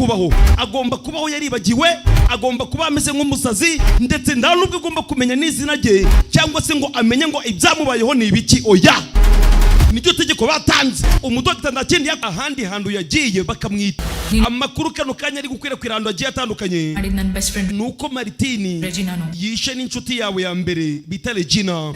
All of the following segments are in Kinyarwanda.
kubaho, agomba kubaho yaribagiwe, agomba kuba ameze nk'umusazi, ndetse nta nubwo agomba kumenya n'izina rye cyangwa se ngo amenye ngo ibyamubayeho ni ibiki. Oya, nicyo tegeko batanze. Umudokita ndakindi ahandi hantu yagiye bakamwita amakuru kano kanya ari gukwirakwira ahantu agiye atandukanye nuko Martini yishe n'inshuti yawe ya mbere bita Regina.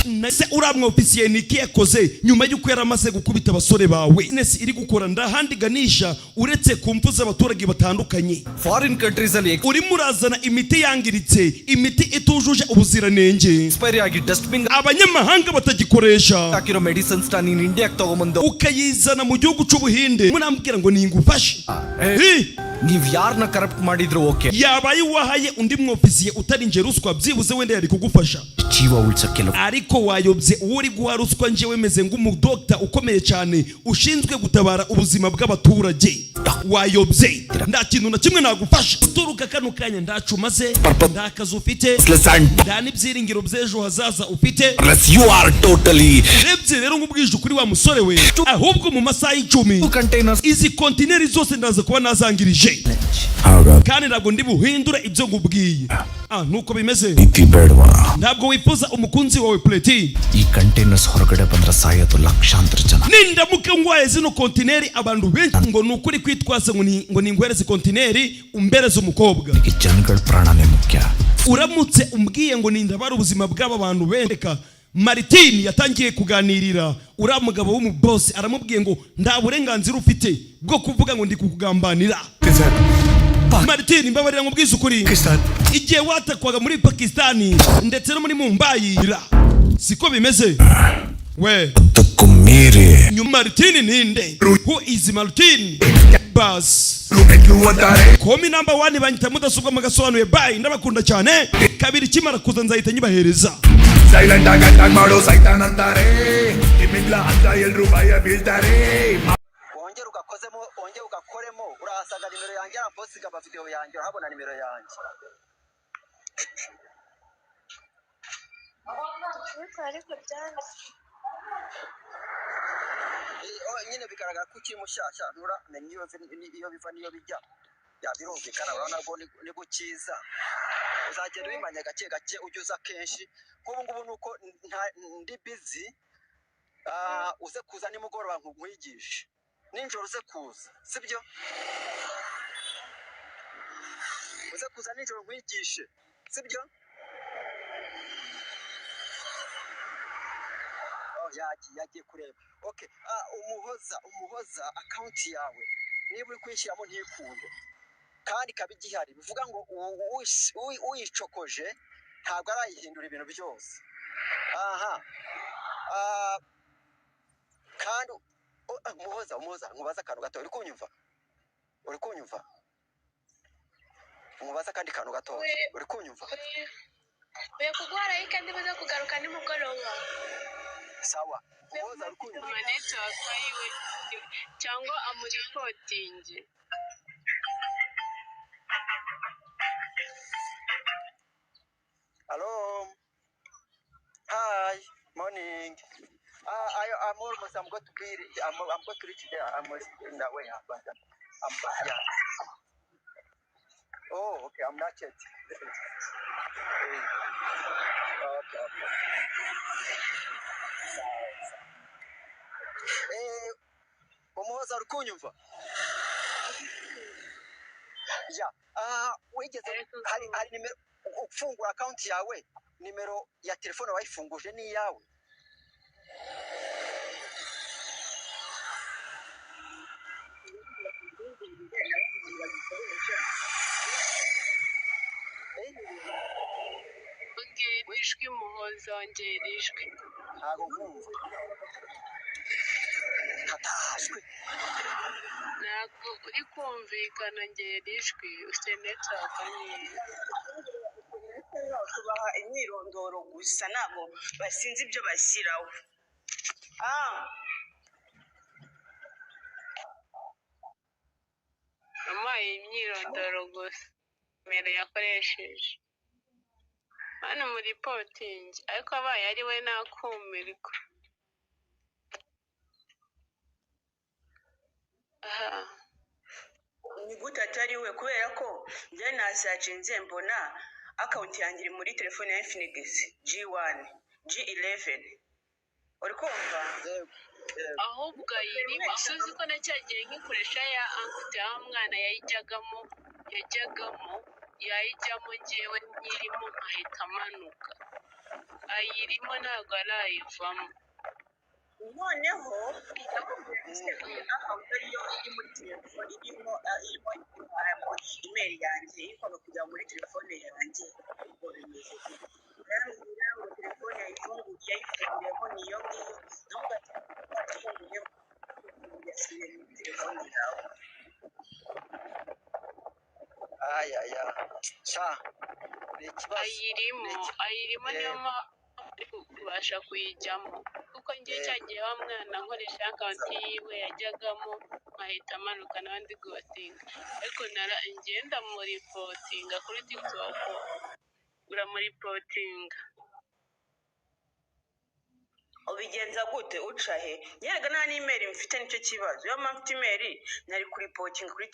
Nase uramwe ofisiye niki yakoze nyuma y'uko yaramaze gukubita abasore bawe. Nese iri gukora ndahandi ganisha uretse kumvuza abaturage batandukanye. Foreign countries ali uri murazana imiti yangiritse, imiti itujuje ubuziranenge, expiry agi dustbin abanyamahanga batagikoresha, akiro medicines tani in India tagomando ukayizana mu gihugu cy'Ubuhinde. Munambwira ngo ningufashe. ನೀವು ಯಾರನ್ನ ಕರಪ್ಟ್ ಮಾಡಿದ್ರು okay, yabaye wahaye undi mwofisiye utarinje ruswa byibuze wende yari kugufasha, ಜೀವ ಉಳಿಸಕ್ಕೆಲ್ಲ ariko wayobye uri guha ruswa njewe meze ng'umudokita ukomeye cyane ushinzwe gutabara ubuzima bw'abaturage. Wayobye nda kintu na kimwe nagufasha. Turuka kano kanya ndacumaze, nda kazi ufite, nda n'ibyiringiro by'ejo hazaza ufite. You are totally rebye rero ngubwije ukuri wa musore we, ahubwo mu masaha 10 containers izi kontineri zose ndaza kuba nazangirije, kandi ntabwo ndi buhindura ibyo ngubwiye. Nuko bimeze. Ntabwo wifuza umukunzi wawe Pleti ಈ ಕಂಟೈನರ್ಸ್ ಹೊರಗಡೆ ಬಂದ್ರೆ ಸಾಯೋದು ಲಕ್ಷಾಂತರ ಜನ. nindamuka ngwaye zino kontineri abantu benshi ngo nukuri kwitwaza ngo ningwereze kontineri umbereze umukobwa. ಜನಗಳ ಪ್ರಾಣನೇ ಮುಖ್ಯ. Uramutse umbwiye ngo nindabara ubuzima bw'aba bantu bendeka. Martini yatangiye kuganirira uriya mugabo w'umubosi, aramubwiye ngo nta burenganzira ufite bwo kuvuga ngo ndi kukugambanira. Martini mbabarira ngubwiza ukuri, igihe watakwaga muri Pakistani ndetse no muri Mumbai siko bimeze. We kumire Martini ninde? Who is Martini? Bas komi number 1 banyita mudasobwa magasobanuye. Bye, ndabakunda cyane. Kabiri kimara kuza nzahita nyibahereza. Silent attack maಡು ಸೈತಾನ್ ಅಂತಾರೆ, ಇಮಿಗ್ಲ ಅಂತ ಎಲ್ರು ಭಯ ಬೀಳ್ತಾರೆ. wongera ugakoremo urahasaga nimero yanjye araposiga aba video yanjye urabona nimero yanjye. nyine bigaragara ko ukiri mushyashya nturamenya iyo biva n'iyo bijya. Birumvikana urabona ko ni gukiza, uzagenda ubimanya gake gake ujya uza kenshi. nk'ubu ngubu nuko ndi busy, uze kuza nimugoroba nkwigishe, ninjoro uze kuza, sibyo? uze kuza ninjoro nkwigishe, sibyo? yagiye kureba. Okay, umuhoza account yawe niba uri kwishyiramo ntikunde kandi kabi gihari, bivuga ngo uyicokoje ntabwo arayihindura ibintu byose. kandi umuhoza nkubaza akantu gato. uri kunyumva nkubaza kandi kantu gato. uri kunyumva? Uye kugwara hii kandi baza kugaruka nimugoroba. Sawa. Umuhoza uri kunyumva? Manete wakayiwe cyangwa amuripotingi. Hello. Hi. Morning. I'm going to be. I'm going to reach there. I'm in the way. Yeah. Oh, okay. I'm not yet. Okay. Umuhoza uri kunyumva? Wigeze hari nimero ufungura account yawe, nimero ya telefone wayifunguje ni yawe? Ijwi Muhoza wongera ijwi. Ntabwo nkumva. Hatashwe. Ntabwo uri kumvikana ngera ijwi, ufite network nkeya. Tubaha imyirondoro gusa ntabwo basinze ibyo bashyiraho. Amaye imyirondoro gusa nimero yakoresheje hano muri reportingi, ariko abaye ari we nakumirwa. gute atari we kubera ko njye nasacinze mbona akawunti yanjye iri muri telefone ya Infinix G1 G11 uri kumva ahubwo ayirimo suzi ko nacyagiye nkikoresha ya ankute aho umwana yajyagamo yayijyamo njyewe nyirimo nkahita amanuka ayirimo ntabwo arayivamo noneho akawunti ariyo iri muri telefone irimo imeri yanjye ikaba kujya muri telefone yanjye ubwo bimeze yarambwira ngo telefone yayifunguyemo niyo ngiyo nawe ugafunguye yasubiye muri telefone yawe aya sha ni ikibazo ayirimo niyo mpamvu kubasha kuyijyamo kuko ngiye cyagiye wa mwana nkoresha akawunti yiwe yajyagamo nkahita amanuka n'abandi guhotinga ariko ngenda muripotinga kuri TikTok uramuripotinga ubigenza gute uca he nyerega nta n'imeri mfite nicyo kibazo iyo mpamvu mfite imeri nari kuripotinga kuri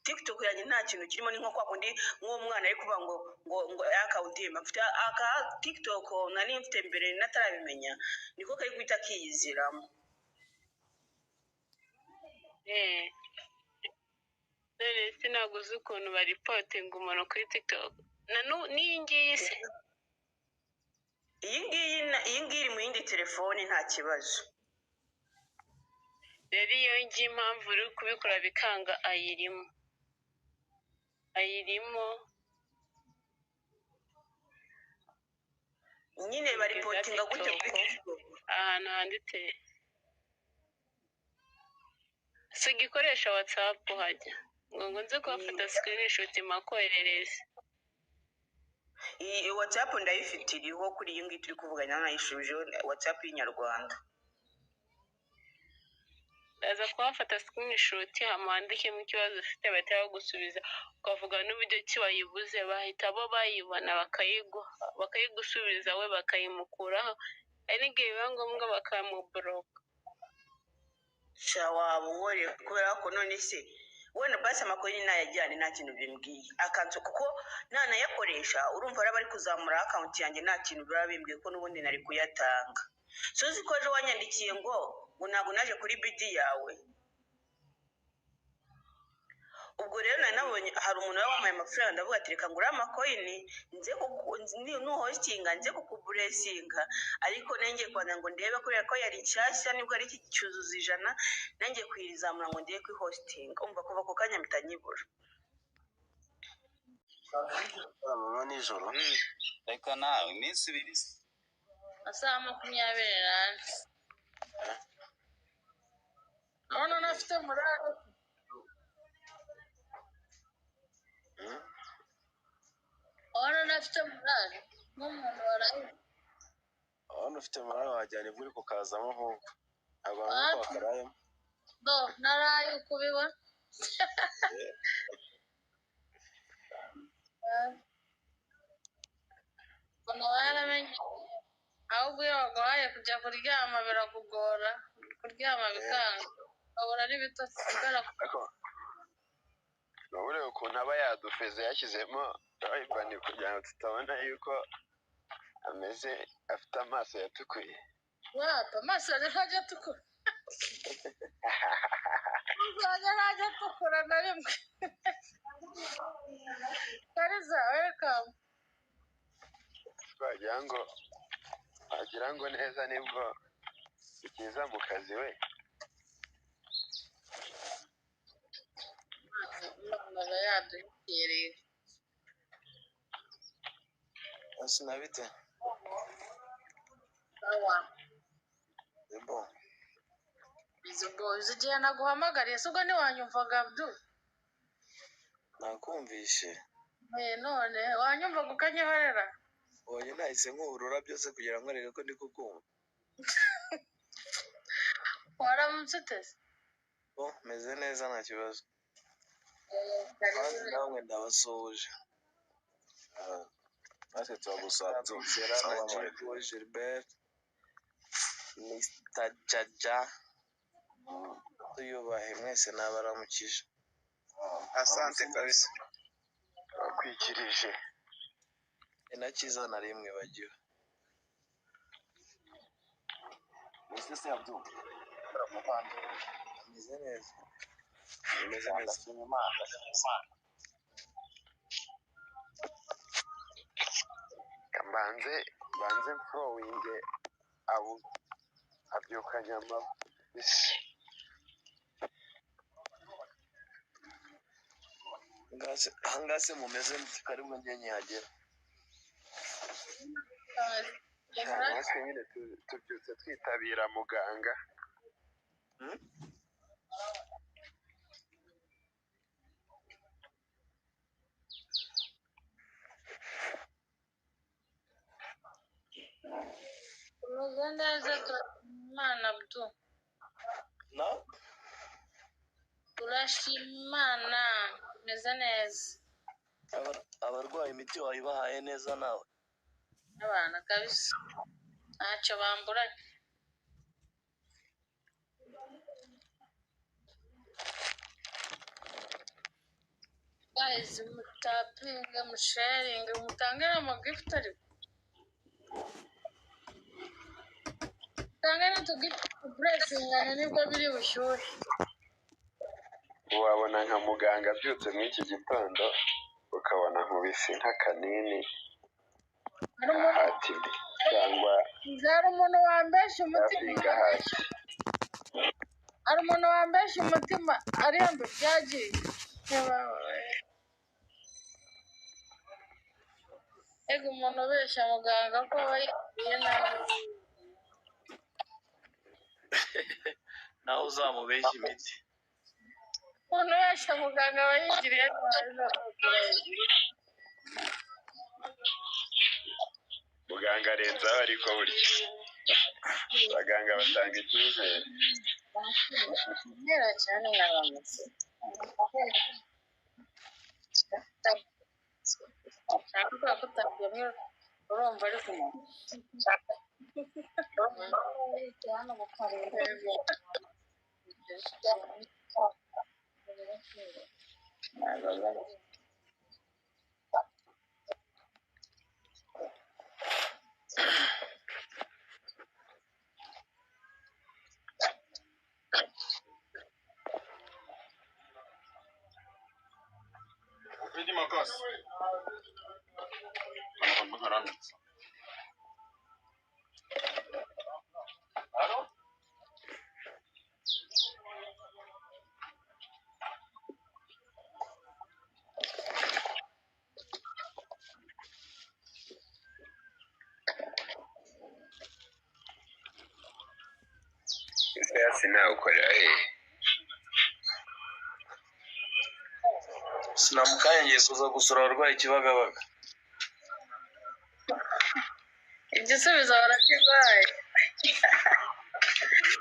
TikTok yanjye nta kintu kirimo ni nko kwa kundi nk'umwana ari kuvuga ngo akawunti ye mfite aka TikTok nari mfite mbere natarabimenya niko kari guhita kiyiziramo none sinaguze ukuntu baripotinga umuntu kuri TikTok n'iyi ngiyi se iyi ngiyi iri mu yindi telefoni nta kibazo rero iyo ngiyi impamvu uri kubikora bikanga ayirimo nyine baripotinga gute kuri TikTok ahantu handitse si igikoresha WhatsApp hajya ngo nze kuhafata screenshot makoherereza iyi WhatsApp ndayifite iriho kuri iyi ngiyi turi kuvugana nayishubijeho WhatsApp y'inyarwanda ndaza kuhafata screenshot hama wandikemo ikibazo ufite bahita bagusubiza ukavuga n'uburyo ki wayibuze bahita bo bayibona bakayigusubiza we bakayimukuraho ari n'igihe biba ngombwa bakamuboroka sha waba unkoreye kubera ko none se wenda basi amakoini nayajyane nta kintu bimbwiye akanzu kuko nanayakoresha urumva araba ari kuzamura akawunti yanjye nta kintu biba bimbwiye ko n'ubundi nari kuyatanga sozi ko ejo wanyandikiye ngo ntabwo naje kuri bidi yawe ubwo rero nabonye hari umuntu wampaye amafaranga ndavuga ati reka ngure amakoini nuhostinga nze kukuburesinga ariko nanjye kwanza ngo ndebe kubera ko yari nshyashya nibwo ari iki cyuzuza 100 nanjye kwirizamura ngo ndiye kwihostinga umva kuva ku kanya mitanyibura mama nijoro reka nawe iminsi 2 amasaha 24 none nafite muraro nafite muraro n'umuntu waraye ufite muraro wajyana iburi kukazamo nk'uko abantu bakarayemo naraye ukubibona mbona waramenye ahubwo iyo wagahaye kujya kuryama birakugora kuryama bikanga ukabura n'ibitotsi urebe ukuntu aba yadufeze yashyizemo ibani kugira ngo tutabona yuko ameze afite amaso yatukuye wapa amaso ntajya atukura ntajya atukura na rimwe kariza welcome wagira ngo neza nibwo ukiza mu kazi we naga yaduhereye asinabite awa ebo izo gihe naguhamagariye se ubwo ntiwanyumvaga Abdul nakumvishe none wanyumvaga ukanyihorera oye nahise nk'uburura byose kugira ngo arebe ko ndi kukumva waramutse utese meze neza nta kibazo namwe ndabasuhuje natwe turagusatira na Diego Gilbert Mr. Jaja tuyubahe mwese n'abaramukije Asante kabisa. Wakwikirije. Ina cyiza na rimwe bagiwe. Ese se yabyumva. Ameze neza. Ameze neza. Imana. banze mfurowinge abo abyukanye amabisi. Hangase mumeze mute karibu njye nyihagera. Natwe nyine tubyutse twitabira muganga. Umeze neza turashima Abdu. No? Turashima Imana umeze neza. Abarwaye imiti wayibahaye neza nawe. Abana kabisa ntacyo bamburanye. Guys, mutapinge, musharinge, mutange n'amagift ariko. Mutange n'utugift blessingane nibwo biri bushyuhe. Wabona nka muganga abyutse muri iki gitondo ukabona nkubisi nk'akanini hati cyangwa hari umuntu wambesha umutima. Hari umuntu wambesha umutima arembe byagiye. Ego umuntu ubesha muganga ko yagiye nabi. Nawe uzamubeshya imiti. Umuntu ubesha muganga bayigiriye nabi. muganga arenzaho ariko burya abaganga batanga icyizere. Nera cyane mwaramutse. Ntabwo kutabyemye urumva ari kumwe. Vedi Marcos. Allô? Ese sinawukorera Sinamukanye ngiye kuza gusura abarwayi Kibagabaga. Igisubizo barakibaye.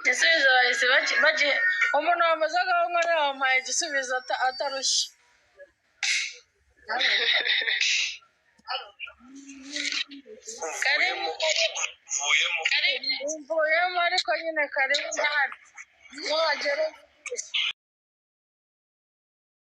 Igisubizo bahise bagiye umuntu wamaze agahunga nawe wampaye igisubizo atarushye. Karibu mvuyemo ariko nyine karibu ndahari. Wagera